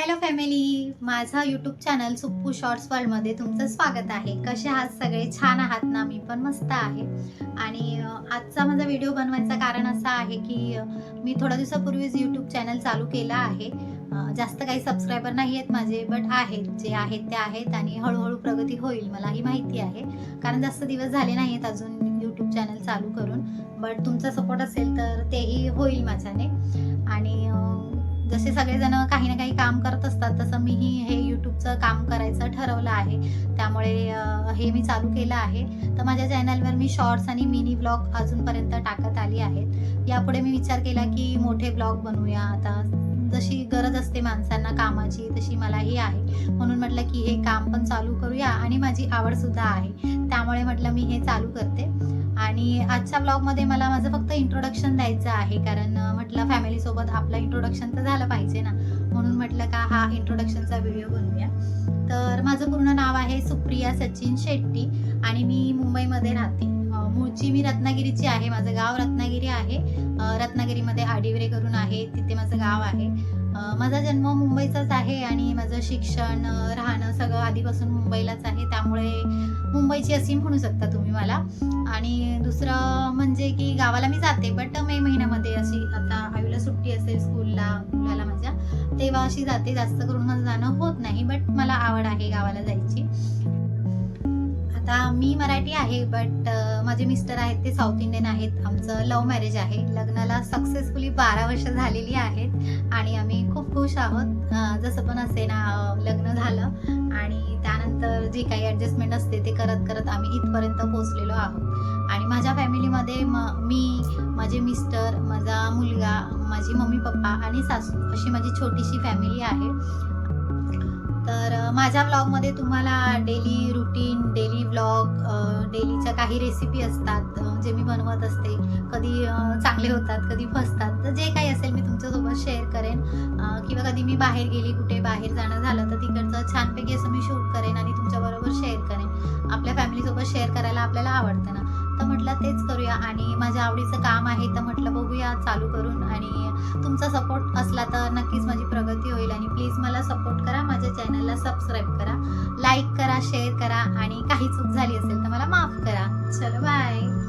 Hello family, माझं YouTube channel सुप्पू shorts वर्ल्डमध्ये तुमचं स्वागत आहे. कसे आहात सगळे? छान आहात ना? मी पण मस्त आहे. आणि आजचा माझा व्हिडिओ बनवायचं कारण असं आहे की मी थोड्या दिवसापूर्वीच यूट्यूब चॅनल चालू केला आहे. जास्त काही सबस्क्रायबर नाही आहेत माझे, बट आहेत, जे आहेत ते आहेत आणि हळूहळू प्रगती होईल मलाही माहिती आहे. कारण जास्त दिवस झाले नाही आहेत अजून यूट्यूब चॅनल चालू करून, बट तुमचा सपोर्ट असेल तर तेही होईल माझ्याने. आणि जसे सगळेजण काही ना काही काम करत असतात, तसं मीही हे यूट्यूबचं काम करायचं ठरवलं आहे. त्यामुळे हे मी चालू केलं आहे. तर माझ्या चॅनलवर मी शॉर्ट्स आणि मिनी ब्लॉग अजूनपर्यंत टाकत आली आहेत. यापुढे मी विचार केला की मोठे ब्लॉग बनवूया. आता जशी गरज असते माणसांना कामाची, तशी मलाही आहे. म्हणून म्हटलं की हे काम पण चालू करूया आणि माझी आवडसुद्धा आहे. त्यामुळे म्हटलं मी हे चालू करते. आणि आजच्या ब्लॉगमध्ये मला माझं फक्त इंट्रोडक्शन द्यायचं आहे, कारण म्हटलं फॅमिलीसोबत आपलं इंट्रोडक्शन तर झालं पाहिजे ना. म्हणून म्हटलं का हा इंट्रोडक्शनचा व्हिडिओ बनवूया. तर माझं पूर्ण नाव आहे सुप्रिया सचिन शेट्टी आणि मी मुंबईमध्ये राहते. मूळची मी रत्नागिरीची आहे. माझं गाव रत्नागिरी आहे. रत्नागिरीमध्ये आडिवरे करून आहे, तिथे माझं गाव आहे. माझा जन्म मुंबईचाच आहे आणि माझं शिक्षण, राहणं सगळं आधीपासून मुंबईलाच आहे. त्यामुळे मुंबईची अशी म्हणू शकता तुम्ही मला. आणि दुसरं म्हणजे की गावाला मी जाते, बट मे महिन्यामध्ये अशी, आता आईला सुट्टी असेल स्कूलला मुलाला माझ्या, तेव्हा अशी जाते. जास्त करून माझं जाणं होत नाही, बट मला आवड आहे गावाला जायची. आता मी मराठी आहे, बट माझे मिस्टर आहेत ते साऊथ इंडियन आहेत. आमचं लव्ह मॅरेज आहे. लग्नाला सक्सेसफुली 12 वर्ष झालेली आहेत आणि आम्ही खूप खुश आहोत. जसं पण असे ना, लग्न झालं आणि त्यानंतर जे काही ॲडजस्टमेंट असते ते करत करत आम्ही इथपर्यंत पोहोचलेलो आहोत. आणि माझ्या फॅमिलीमध्ये मी, माझे मिस्टर, माझा मुलगा, माझी मम्मी पप्पा आणि सासू अशी माझी छोटीशी फॅमिली आहे. तर माझ्या ब्लॉगमध्ये तुम्हाला डेली रुटीन, डेली ब्लॉग, डेलीच्या काही रेसिपी असतात जे मी बनवत असते. कधी चांगले होतात, कधी फसतात. तर जे काही असेल मी तुमच्यासोबत शेअर करेन. किंवा कधी मी बाहेर गेली, कुठे बाहेर जाणं झालं तर तिकडचं छानपैकी असं मी शूट करेन आणि तुमच्याबरोबर शेअर करेन. आपल्या फॅमिलीसोबत शेअर करायला आपल्याला आवडतं ना, तर म्हटलं तेच करूया. आणि माझ्या आवडीचं काम आहे, तर म्हटलं बघूया चालू करून. आणि तुमचा सपोर्ट असला तर नक्कीच माझी प्रगती होईल. आणि प्लीज मला सपोर्ट करा, माझ्या चॅनलला सबस्क्राईब करा, लाईक करा, शेअर करा आणि काही चूक झाली असेल तर मला माफ करा. चलो बाय.